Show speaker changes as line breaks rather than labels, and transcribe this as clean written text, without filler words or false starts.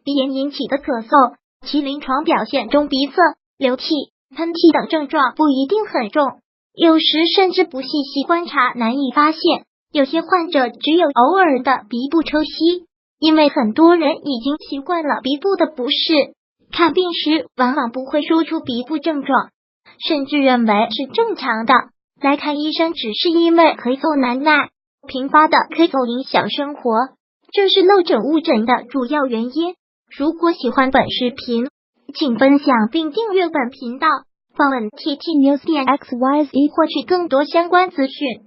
鼻炎引起的咳嗽，其临床表现中鼻塞、流涕、喷嚏等症状不一定很重，有时甚至不细细观察难以发现。有些患者只有偶尔的鼻部抽吸，因为很多人已经习惯了鼻部的不适，看病时往往不会说出鼻部症状，甚至认为是正常的。来看医生只是因为咳嗽难耐，频发的咳嗽影响生活，这是漏诊误诊的主要原因。如果喜欢本视频，请分享并订阅本频道，访问 ttnews.xyz 获取更多相关资讯。